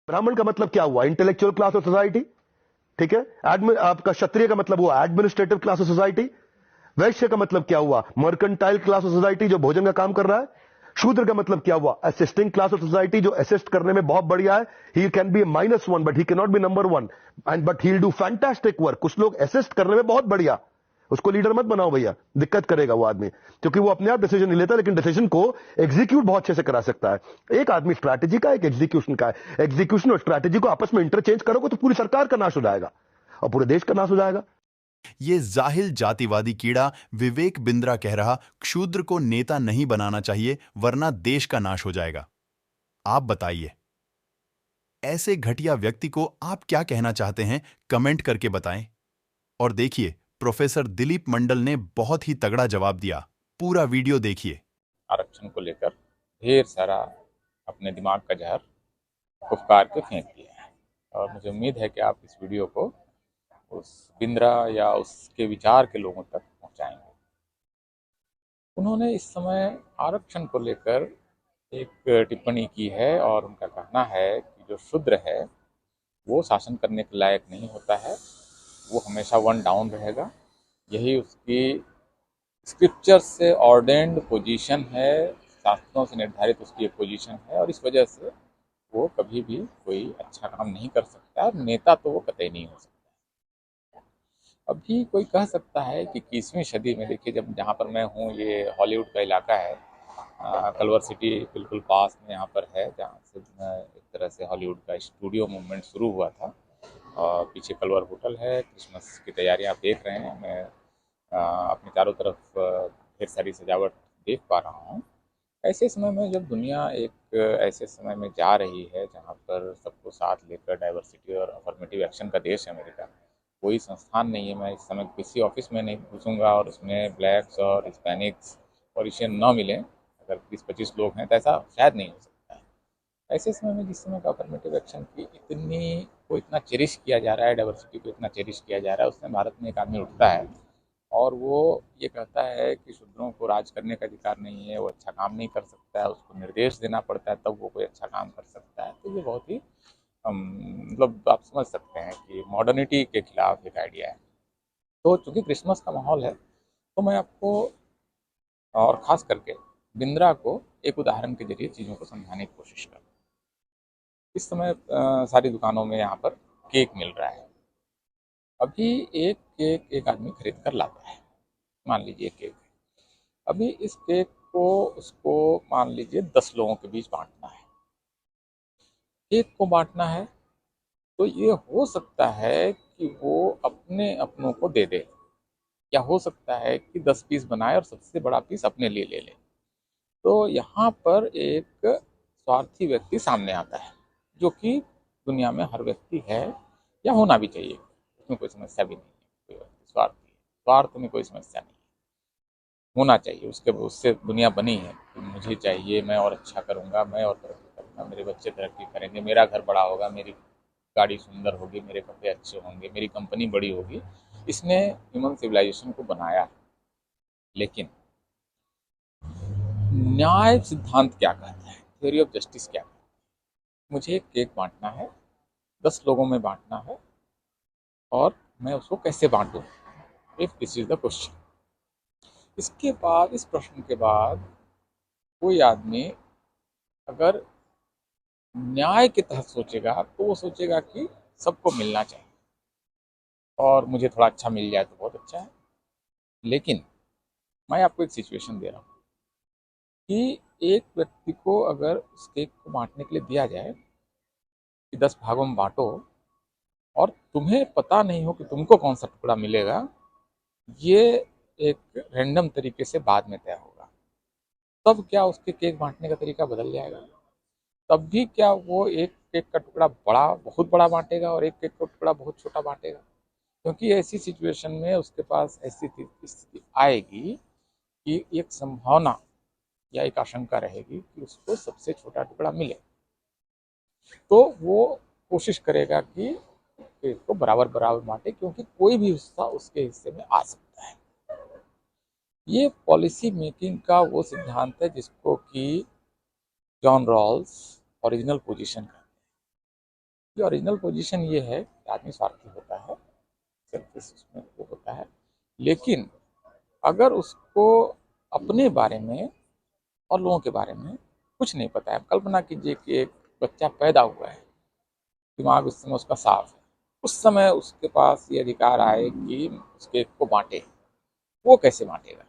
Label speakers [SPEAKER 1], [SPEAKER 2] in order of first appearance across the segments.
[SPEAKER 1] ब्राह्मण का मतलब क्या हुआ? Intellectual class of society. ठीक है। आपका क्षत्रिय का मतलब हुआ एडमिनिस्ट्रेटिव क्लास ऑफ सोसाइटी। वैश्य का मतलब क्या हुआ? मर्केंटाइल क्लास ऑफ सोसाइटी, जो भोजन का काम कर रहा है। शूद्र का मतलब क्या हुआ? असिस्टिंग क्लास ऑफ सोसाइटी, जो असिस्ट करने में बहुत बढ़िया है। He can be -1 but he can not be number 1 and but he will do fantastic work. कुछ लोग असिस्ट करने में बहुत बढ़िया, उसको लीडर मत बनाओ भैया, दिक्कत करेगा वो आदमी, क्योंकि वो अपने आप डिसीजन नहीं लेता, लेकिन डिसीजन को एग्जीक्यूट बहुत अच्छे से करा सकता है। एक आदमी स्ट्रैटेजी का, एक एग्जीक्यूशन का है। एग्जीक्यूशन और स्ट्रैटेजी को आपस में इंटरचेंज करोगे तो पूरी सरकार का नाश हो जाएगा और पूरे देश का नाश हो जाएगा।
[SPEAKER 2] ये जाहिल जातिवादी कीड़ा विवेक बिंद्रा कह रहा क्षूद्र को नेता नहीं बनाना चाहिए वरना देश का नाश हो जाएगा। आप बताइए, ऐसे घटिया व्यक्ति को आप क्या कहना चाहते हैं? कमेंट करके बताएं। और देखिए, प्रोफेसर दिलीप मंडल ने बहुत ही तगड़ा जवाब दिया। पूरा वीडियो देखिए।
[SPEAKER 3] आरक्षण को लेकर ढेर सारा अपने दिमाग का जहर फुफकार के फेंक दिया है और मुझे उम्मीद है कि आप इस वीडियो को उस बिंद्रा या उसके विचार के लोगों तक पहुंचाएंगे। उन्होंने इस समय आरक्षण को लेकर एक टिप्पणी की है और उनका कहना है कि जो शूद्र है वो शासन करने के लायक नहीं होता है, वो हमेशा वन डाउन रहेगा। यही उसकी स्क्रिप्चर से ऑर्डेंड पोजीशन है, शास्त्रों से निर्धारित उसकी एक पोजीशन है और इस वजह से वो कभी भी कोई अच्छा काम नहीं कर सकता और नेता तो वो कतई नहीं हो सकता। अभी कोई कह सकता है कि 21वीं सदी में, देखिए जब जहाँ पर मैं हूँ ये हॉलीवुड का इलाका है, कलवर सिटी बिल्कुल पास में यहाँ पर है, जहाँ से एक तरह से हॉलीवुड का स्टूडियो मूवमेंट शुरू हुआ था और पीछे कलवर होटल है। क्रिसमस की तैयारियाँ आप देख रहे हैं, मैं अपने चारों तरफ ढेर सारी सजावट देख पा रहा हूँ। ऐसे समय में जब दुनिया एक ऐसे समय में जा रही है जहाँ पर सबको साथ लेकर डाइवर्सिटी और अफर्मेटिव एक्शन का देश है अमेरिका, कोई संस्थान नहीं है, मैं इस समय किसी ऑफिस में नहीं घुसूँगा और उसमें ब्लैक्स और हिस्पैनिक्स और एशियन ना मिलें, अगर 20-25 लोग हैं तो ऐसा शायद नहीं हो सकता है। ऐसे समय में जिस समय का अफर्मेटिव एक्शन की इतना चेरिश किया जा रहा है, डाइवर्सिटी को इतना चेरिश किया जा रहा है, उसमें भारत में एक आदमी उठता है और वो ये कहता है कि शूद्रों को राज करने का अधिकार नहीं है, वो अच्छा काम नहीं कर सकता है, उसको निर्देश देना पड़ता है तब वो कोई अच्छा काम कर सकता है। तो ये बहुत ही मतलब आप समझ सकते हैं कि मॉडर्निटी के खिलाफ एक आइडिया है। तो चूंकि क्रिसमस का माहौल है तो मैं आपको और ख़ास करके बिंद्रा को एक उदाहरण के ज़रिए चीज़ों को समझाने की कोशिश करूँ। इस समय सारी दुकानों में यहाँ पर केक मिल रहा है। अभी एक केक एक आदमी खरीद कर लाता है, मान लीजिए केक है। अभी इस केक को उसको मान लीजिए 10 लोगों के बीच बाँटना है। केक को बाँटना है तो ये हो सकता है कि वो अपने अपनों को दे दे, या हो सकता है कि 10 पीस बनाए और सबसे बड़ा पीस अपने लिए ले ले। तो यहाँ पर एक स्वार्थी व्यक्ति सामने आता है, जो कि दुनिया में हर व्यक्ति है या होना भी चाहिए, उसमें कोई समस्या भी नहीं है। कोई व्यक्ति स्वार्थी है, स्वार्थ में कोई समस्या नहीं है, होना चाहिए। उससे दुनिया बनी है कि मुझे चाहिए, मैं और अच्छा करूँगा, मैं और तरक्की करूँगा, मेरे बच्चे तरक्की करेंगे, मेरा घर बड़ा होगा, मेरी गाड़ी सुंदर होगी, मेरे कपड़े अच्छे होंगे, मेरी कंपनी बड़ी होगी। इसने ह्यूमन सिविलाइजेशन को बनाया है। लेकिन न्याय सिद्धांत क्या कहता है, थ्योरी ऑफ जस्टिस क्या कहता है? मुझे एक केक बांटना है, 10 लोगों में बांटना है और मैं उसको कैसे बांटूं, if this is the question. इसके बाद, इस प्रश्न के बाद कोई आदमी अगर न्याय के तहत सोचेगा तो वो सोचेगा कि सबको मिलना चाहिए और मुझे थोड़ा अच्छा मिल जाए तो बहुत अच्छा है। लेकिन मैं आपको एक सिचुएशन दे रहा हूँ कि एक व्यक्ति को अगर उस केक को बांटने के लिए दिया जाए कि 10 भागों में बांटो और तुम्हें पता नहीं हो कि तुमको कौन सा टुकड़ा मिलेगा, ये एक रैंडम तरीके से बाद में तय होगा, तब क्या उसके केक बांटने का तरीका बदल जाएगा? तब भी क्या वो एक केक का टुकड़ा बहुत बड़ा बांटेगा और एक केक का टुकड़ा बहुत छोटा बांटेगा? क्योंकि ऐसी सिचुएशन में उसके पास ऐसी स्थिति आएगी कि एक संभावना या एक आशंका रहेगी कि उसको सबसे छोटा टुकड़ा मिले, तो वो कोशिश करेगा कि केक को बराबर बराबर बांटे, क्योंकि कोई भी हिस्सा उसके हिस्से में आ सकता है। ये पॉलिसी मेकिंग का वो सिद्धांत है जिसको कि जॉन रॉल्स ओरिजिनल पोजीशन कहते हैं। कि ओरिजिनल पोजीशन ये है कि आदमी स्वार्थी होता है, सेल्फिश उसमें वो होता है, लेकिन अगर उसको अपने बारे में और लोगों के बारे में कुछ नहीं पता है। कल्पना कीजिए कि एक बच्चा पैदा हुआ है, दिमाग उस समय उसका साफ है, उस समय उसके पास ये अधिकार आए कि उसके को बांटे, वो कैसे बांटेगा?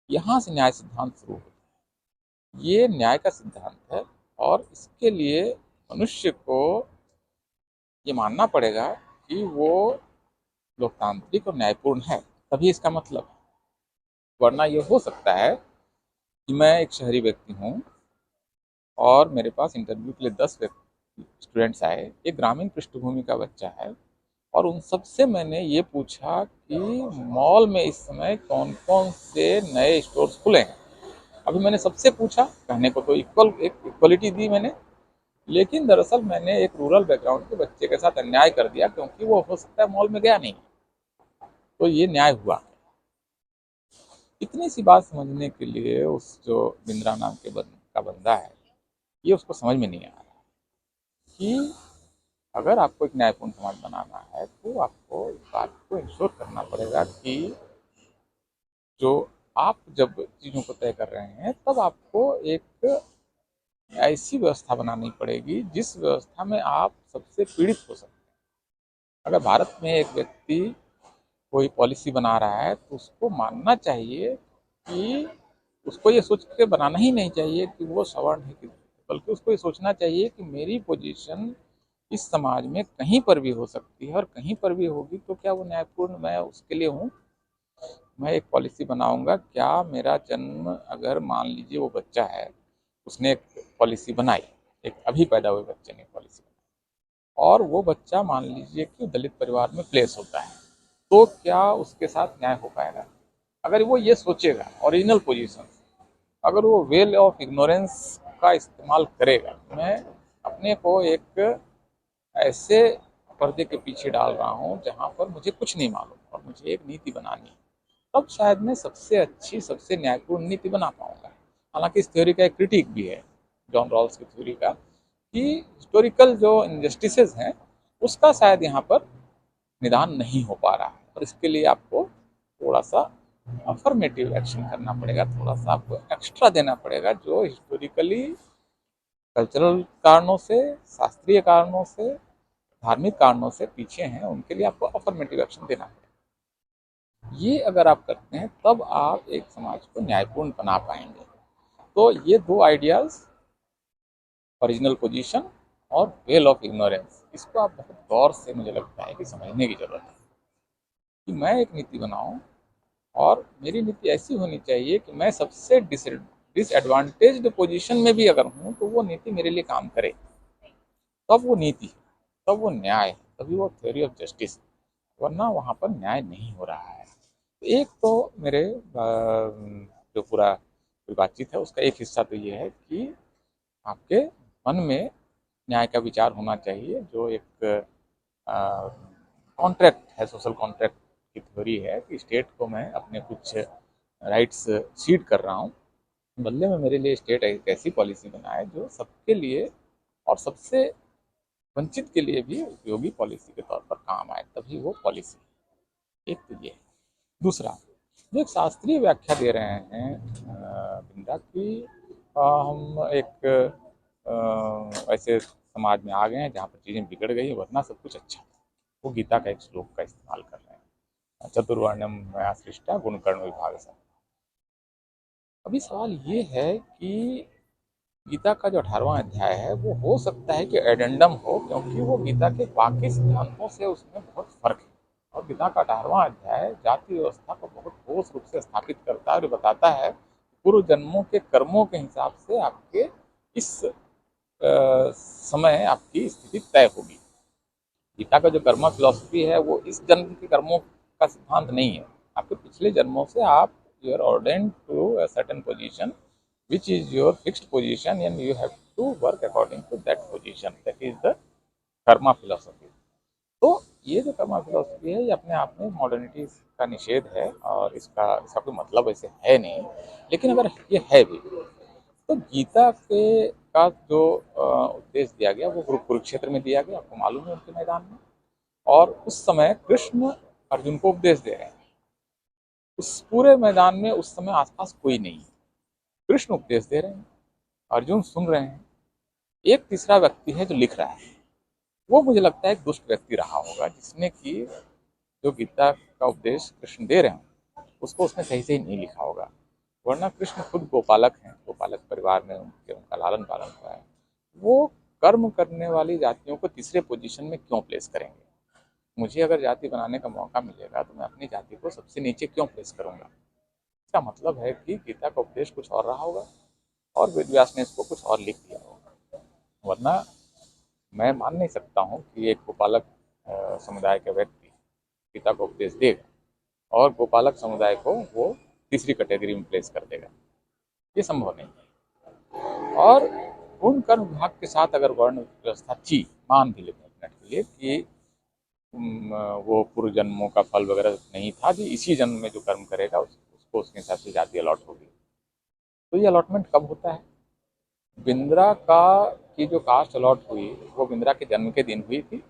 [SPEAKER 3] यहाँ से न्याय सिद्धांत शुरू होता है। ये न्याय का सिद्धांत है और इसके लिए मनुष्य को ये मानना पड़ेगा कि वो लोकतांत्रिक और न्यायपूर्ण है, तभी इसका मतलब है। वरना ये हो सकता है कि मैं एक शहरी व्यक्ति हूँ और मेरे पास इंटरव्यू के लिए 10 स्टूडेंट्स आए, एक ग्रामीण पृष्ठभूमि का बच्चा है, और उन सब से मैंने ये पूछा कि मॉल में इस समय कौन कौन से नए स्टोर्स खुले हैं। अभी मैंने सबसे पूछा, कहने को तो इक्वलिटी दी मैंने, लेकिन दरअसल मैंने एक रूरल बैकग्राउंड के बच्चे के साथ अन्याय कर दिया, क्योंकि वो हो सकता है मॉल में गया नहीं। तो ये न्याय हुआ। इतनी सी बात समझने के लिए उस जो बिंद्रा नाम के का बंदा है, ये उसको समझ में नहीं आ रहा कि अगर आपको एक न्यायपूर्ण समाज बनाना है तो आपको इस बात को इंश्योर करना पड़ेगा कि जो आप जब चीज़ों को तय कर रहे हैं तब आपको एक ऐसी व्यवस्था बनानी पड़ेगी जिस व्यवस्था में आप सबसे पीड़ित हो सकते हैं। अगर भारत में एक व्यक्ति कोई पॉलिसी बना रहा है तो उसको मानना चाहिए कि उसको ये सोच के बनाना ही नहीं चाहिए कि वो सवर्ण है, बल्कि उसको ये सोचना चाहिए कि मेरी पोजीशन इस समाज में कहीं पर भी हो सकती है, और कहीं पर भी होगी तो क्या वो न्यायपूर्ण मैं उसके लिए हूँ। मैं एक पॉलिसी बनाऊंगा, क्या मेरा जन्म, अगर मान लीजिए वो बच्चा है, उसने एक पॉलिसी बनाई, एक अभी पैदा हुए बच्चे ने पॉलिसी बनाई, और वो बच्चा मान लीजिए कि दलित परिवार में प्लेस होता है, तो क्या उसके साथ न्याय हो पाएगा? अगर वो ये सोचेगा ओरिजिनल पोजीशन, अगर वो वेल ऑफ इग्नोरेंस का इस्तेमाल करेगा, मैं अपने को एक ऐसे पर्दे के पीछे डाल रहा हूँ जहाँ पर मुझे कुछ नहीं मालूम और मुझे एक नीति बनानी है, तब शायद मैं सबसे अच्छी, सबसे न्यायपूर्ण नीति बना पाऊंगा। हालांकि इस थ्योरी का एक क्रिटिक भी है, जॉन रॉल्स की थ्योरी का, कि हिस्टोरिकल जो इनजस्टिसेस हैं उसका शायद यहाँ पर निदान नहीं हो पा रहा है, और इसके लिए आपको थोड़ा सा अफर्मेटिव एक्शन करना पड़ेगा, थोड़ा सा आपको एक्स्ट्रा देना पड़ेगा। जो हिस्टोरिकली कल्चरल कारणों से, शास्त्रीय कारणों से, धार्मिक कारणों से पीछे हैं, उनके लिए आपको अफर्मेटिव एक्शन देना पड़ेगा। ये अगर आप करते हैं तब आप एक समाज को न्यायपूर्ण बना पाएंगे। तो ये दो आइडियाज, ओरिजिनल पोजीशन और वेल ऑफ इग्नोरेंस, इसको आप बहुत गौर से, मुझे लगता है कि समझने की जरूरत है कि मैं एक नीति बनाऊं और मेरी नीति ऐसी होनी चाहिए कि मैं सबसे डिसएडवांटेज्ड पोजीशन में भी अगर हूं तो वो नीति मेरे लिए काम करे, तब वो नीति है, तब वो न्याय है, तभी वो थ्योरी ऑफ जस्टिस है। वरना वहाँ पर न्याय नहीं हो रहा है। तो एक तो मेरे जो पूरा बातचीत है उसका एक हिस्सा तो ये है कि आपके मन में न्याय का विचार होना चाहिए, जो एक कॉन्ट्रैक्ट है, सोशल कॉन्ट्रैक्ट की थ्योरी है कि स्टेट को मैं अपने कुछ राइट्स सीड कर रहा हूँ, बदले में मेरे लिए स्टेट एक ऐसी पॉलिसी बनाए जो सबके लिए और सबसे वंचित के लिए भी उपयोगी पॉलिसी के तौर पर काम आए, तभी वो पॉलिसी। एक तो ये है। दूसरा, जो एक शास्त्रीय व्याख्या दे रहे हैं बिंदा की, हम एक ऐसे समाज में आ गए हैं जहाँ पर चीज़ें बिगड़ गई, वरना सब कुछ अच्छा था। वो गीता का एक श्लोक का इस्तेमाल कर रहे हैं, चतुर्वर्ण्यम मया सृष्टा गुणकर्म विभाग से। अभी सवाल ये है कि गीता का जो 18वां अध्याय है वो हो सकता है कि एडेंडम हो, क्योंकि वो गीता के बाकी सिद्धांतों से उसमें बहुत फर्क है। और गीता का 18वां अध्याय जाति व्यवस्था को बहुत ठोस रूप से स्थापित करता है और बताता है पूर्व जन्मों के कर्मों के हिसाब से आपके इस समय आपकी स्थिति तय होगी। गीता का जो कर्म फिलॉसफी है वो इस जन्म के कर्मों का सिद्धांत नहीं है। आपके पिछले जन्मों से आप you are ordained to a certain position which is your fixed position and you have to work according to that position. That is the Karma philosophy. तो ये जो कर्मा फिलोसफी है ये अपने आप में मॉडर्निटी का निषेध है और इसका कोई मतलब ऐसे है नहीं। लेकिन अगर ये है भी तो गीता के का जो उपदेश दिया गया वो कुरुक्षेत्र में दिया गया, आपको मालूम है, उनके मैदान में। और उस समय कृष्ण अर्जुन को उपदेश दे रहे हैं। उस पूरे मैदान में उस समय आसपास कोई नहीं है, कृष्ण उपदेश दे रहे हैं, अर्जुन सुन रहे हैं। एक तीसरा व्यक्ति है जो लिख रहा है, वो मुझे लगता है एक दुष्ट व्यक्ति रहा होगा, जिसने कि जो गीता का उपदेश कृष्ण दे रहे हैं उसको उसने सही से ही नहीं लिखा होगा। वरना कृष्ण खुद गोपालक हैं, गोपालक परिवार में उनका लालन पालन हुआ है। वो कर्म करने वाली जातियों को तीसरे पोजीशन में क्यों प्लेस करेंगे? मुझे अगर जाति बनाने का मौका मिलेगा तो मैं अपनी जाति को सबसे नीचे क्यों प्लेस करूंगा? इसका मतलब है कि गीता का उपदेश कुछ और रहा होगा और वेद व्यास ने इसको कुछ और लिख दिया होगा। वरना मैं मान नहीं सकता हूँ कि एक गोपालक समुदाय का व्यक्ति गीता को उपदेश देगा और गोपालक समुदाय को वो तीसरी कैटेगरी में प्लेस कर देगा। ये संभव नहीं है। और गुण कर्म विभाग के साथ अगर वर्ण व्यवस्था थी, मान भी लेते हैं मिनट के लिए कि वो पूर्व जन्मों का फल वगैरह नहीं था, जो इसी जन्म में जो कर्म करेगा उसको उसके हिसाब से जाति अलॉट होगी। तो ये अलॉटमेंट कब होता है? बिंद्रा की जो कास्ट अलॉट हुई वो बिंद्रा के जन्म के दिन हुई थी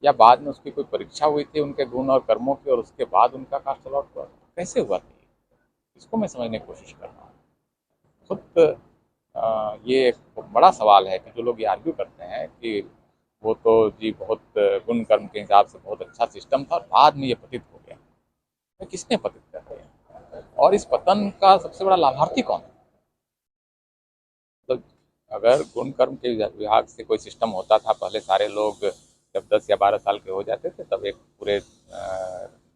[SPEAKER 3] या बाद में उसकी कोई परीक्षा हुई थी उनके गुण और कर्मों की और उसके बाद उनका कास्ट अलॉट हुआ? कैसे हुआ था? इसको मैं समझने की कोशिश कर रहा हूँ। खुद ये एक बड़ा सवाल है कि जो लोग ये आर्ग्यू करते हैं कि वो तो जी बहुत गुण कर्म के हिसाब से बहुत अच्छा सिस्टम था और बाद में ये पतित हो गया। तो किसने पतित कर दिया? और इस पतन का सबसे बड़ा लाभार्थी कौन है? तो अगर गुण कर्म के विभाग से कोई सिस्टम होता था, पहले सारे लोग जब 10 या 12 साल के हो जाते थे तब एक पूरे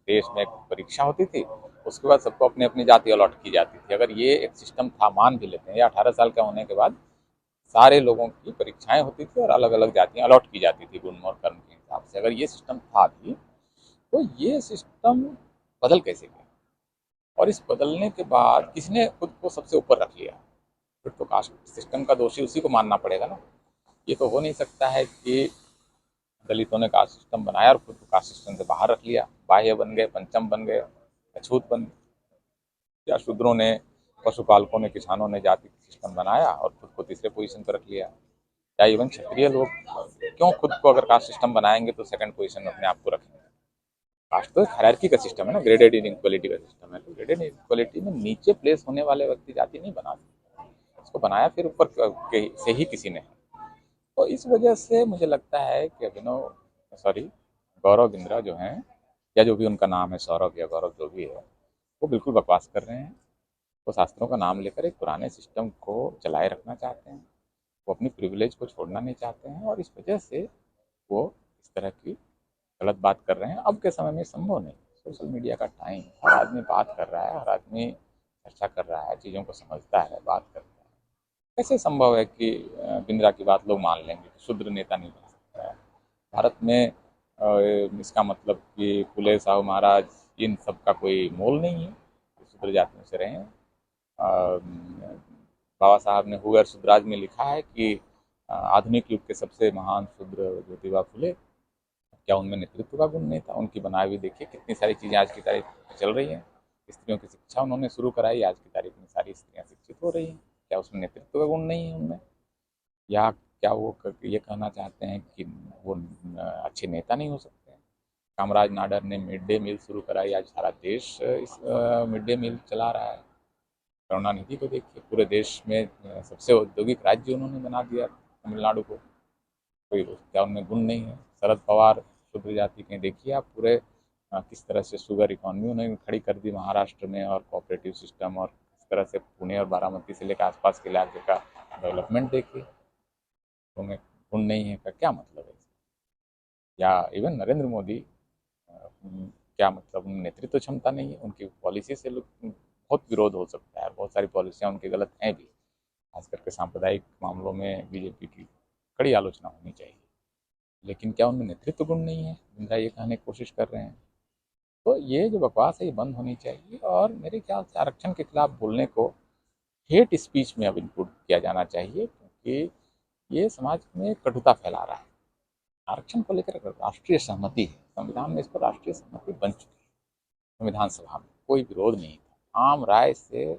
[SPEAKER 3] देश में एक परीक्षा होती थी, उसके बाद सबको अपनी अपनी जाति अलॉट की जाती थी। अगर ये एक सिस्टम था, मान भी लेते हैं, या 18 साल का होने के बाद सारे लोगों की परीक्षाएं होती थी और अलग अलग जातियां अलॉट की जाती थी गुण और कर्म के हिसाब से, अगर ये सिस्टम था भी, तो ये सिस्टम बदल कैसे गया? और इस बदलने के बाद किसने खुद को सबसे ऊपर रख लिया? फिर तो कास्ट सिस्टम का दोषी उसी को मानना पड़ेगा ना। ये तो हो नहीं सकता है कि दलितों ने कास्ट सिस्टम बनाया और खुद को कास्ट सिस्टम से बाहर रख लिया, बाह्य बन गए, पंचम बन गए, अछूत बन गए। या शूद्रों ने, पशुपालकों ने, किसानों ने जाति सिस्टम बनाया और खुद को तीसरे पोजीशन पर रख लिया। या इवन क्षत्रिय लोग क्यों खुद को अगर कास्ट सिस्टम बनाएंगे तो सेकंड पोजीशन में अपने आप को रखेंगे? कास्ट तो हायरार्की का सिस्टम है ना, ग्रेडेड इनइक्वालिटी का सिस्टम है। तो ग्रेडेड इनइक्वालिटी में नीचे प्लेस होने वाले व्यक्ति जाति नहीं बना सकते, इसको बनाया फिर ऊपर से ही किसी ने। तो इस वजह से मुझे लगता है कि गौरव बिंद्रा जो हैं, या जो भी उनका नाम है, सौरभ या गौरव जो भी है, वो बिल्कुल बकवास कर रहे हैं। वो शास्त्रों का नाम लेकर एक पुराने सिस्टम को चलाए रखना चाहते हैं, वो अपनी प्रिविलेज को छोड़ना नहीं चाहते हैं और इस वजह से वो इस तरह की गलत बात कर रहे हैं। अब के समय में संभव नहीं, सोशल मीडिया का टाइम, हर आदमी बात कर रहा है, हर आदमी चर्चा कर रहा है, चीज़ों को समझता है, बात करता है। कैसे संभव है कि बिंद्रा की बात लोग मान लेंगे कि शूद्र नेता नहीं बन सकता है भारत में? इसका मतलब कि फुले साहू महाराज इन सब का कोई मोल नहीं है, शूद्र जातियों से रहे हैं। बाबा साहब ने हुगर सुधराज में लिखा है कि आधुनिक युग के सबसे महान शूद्र ज्योतिबा फुले, क्या उनमें नेतृत्व का गुण नहीं था? उनकी बनाई हुई देखिए कितनी सारी चीज़ें आज की तारीख में चल रही हैं। स्त्रियों की शिक्षा उन्होंने शुरू कराई, आज की तारीख में सारी स्त्रियां शिक्षित हो रही हैं। क्या उसमें नेतृत्व का गुण नहीं है उनमें? या क्या वो ये कहना चाहते हैं कि वो अच्छे नेता नहीं हो सकते? कामराज नाडर ने मिड डे मील शुरू कराई, आज सारा देश इस मिड डे मील चला रहा है। करुणानिधि को देखिए, पूरे देश में सबसे औद्योगिक राज्य उन्होंने बना दिया तमिलनाडु को। कोई क्या उनमें गुण नहीं है? शरद पवार शूद्र जाति के, देखिए आप पूरे किस तरह से शुगर इकॉनमी उन्होंने खड़ी कर दी महाराष्ट्र में, और कोऑपरेटिव सिस्टम, और किस तरह से पुणे और बारामती से लेकर आसपास के इलाके का डेवलपमेंट देखिए। उनमें गुण नहीं है का क्या मतलब है? या इवन नरेंद्र मोदी, क्या मतलब उनमें नेतृत्व क्षमता नहीं है? उनकी पॉलिसी से बहुत विरोध हो सकता है, बहुत सारी पॉलिसियाँ उनकी गलत हैं भी, खास करके सांप्रदायिक मामलों में बीजेपी की कड़ी आलोचना होनी चाहिए। लेकिन क्या उनमें नेतृत्व गुण नहीं है? बिंद्रा ये कहने की कोशिश कर रहे हैं। तो ये जो बकवास है ये बंद होनी चाहिए, और मेरे ख्याल से आरक्षण के खिलाफ बोलने को हेट स्पीच में अब इनपुट किया जाना चाहिए, क्योंकि ये समाज में कटुता फैला रहा है। आरक्षण को लेकर राष्ट्रीय सहमति है, संविधान में इस पर राष्ट्रीय सहमति बन चुकी है, संविधान सभा में कोई विरोध नहीं था, आम राय से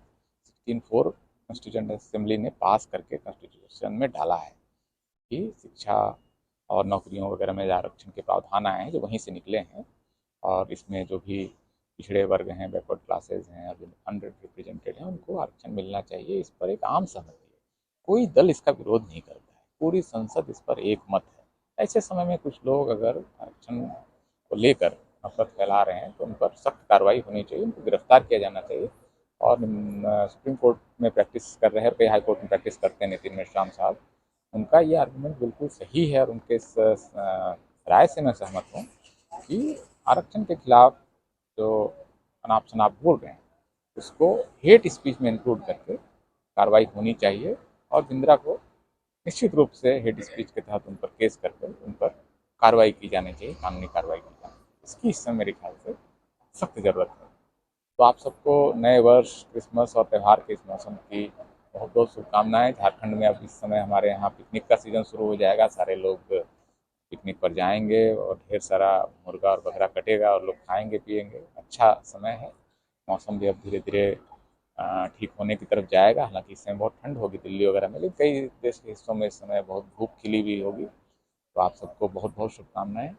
[SPEAKER 3] 16-4 कॉन्स्टिट्यूएंट असेंबली ने पास करके कॉन्स्टिट्यूशन में डाला है कि शिक्षा और नौकरियों वगैरह में आरक्षण के प्रावधान आए हैं जो वहीं से निकले हैं, और इसमें जो भी पिछड़े वर्ग हैं, बैकवर्ड क्लासेज हैं और जो अंडर रिप्रेजेंटेड हैं, उनको आरक्षण मिलना चाहिए। इस पर एक आम सहमति है, कोई दल इसका विरोध नहीं करता है, पूरी संसद इस पर एक मत है। ऐसे समय में कुछ लोग अगर आरक्षण को लेकर नफरत फैला रहे हैं तो उन पर सख्त कार्रवाई होनी चाहिए, उनको गिरफ्तार किया जाना चाहिए। और सुप्रीम कोर्ट में प्रैक्टिस कर रहे हैं, कई हाई कोर्ट में प्रैक्टिस करते हैं नितिन मेश्राम साहब, उनका ये आर्गूमेंट बिल्कुल सही है और उनके इस राय से मैं सहमत हूँ कि आरक्षण के खिलाफ जो अनाप शनाप बोल रहे हैं उसको हेट स्पीच में इंक्लूड करके कार्रवाई होनी चाहिए, और बिंद्रा को निश्चित रूप से हेट स्पीच के तहत उन पर केस करके उन पर कार्रवाई की जानी चाहिए, कानूनी कार्रवाई की जानी चाहिए। इसकी इस समय मेरे ख्याल से सख्त ज़रूरत है। तो आप सबको नए वर्ष, क्रिसमस और त्यौहार के इस मौसम की बहुत बहुत शुभकामनाएं। झारखंड में अब इस समय हमारे यहाँ पिकनिक का सीज़न शुरू हो जाएगा, सारे लोग पिकनिक पर जाएंगे और ढेर सारा मुर्गा और बकरा कटेगा और लोग खाएंगे पिएंगे। अच्छा समय है, मौसम भी अब धीरे धीरे ठीक होने की तरफ जाएगा। हालांकि इस समय बहुत ठंड होगी दिल्ली वगैरह में, लेकिन कई देश के हिस्सों में इस समय बहुत धूप खिली हुई होगी। तो आप सबको बहुत बहुत शुभकामनाएं।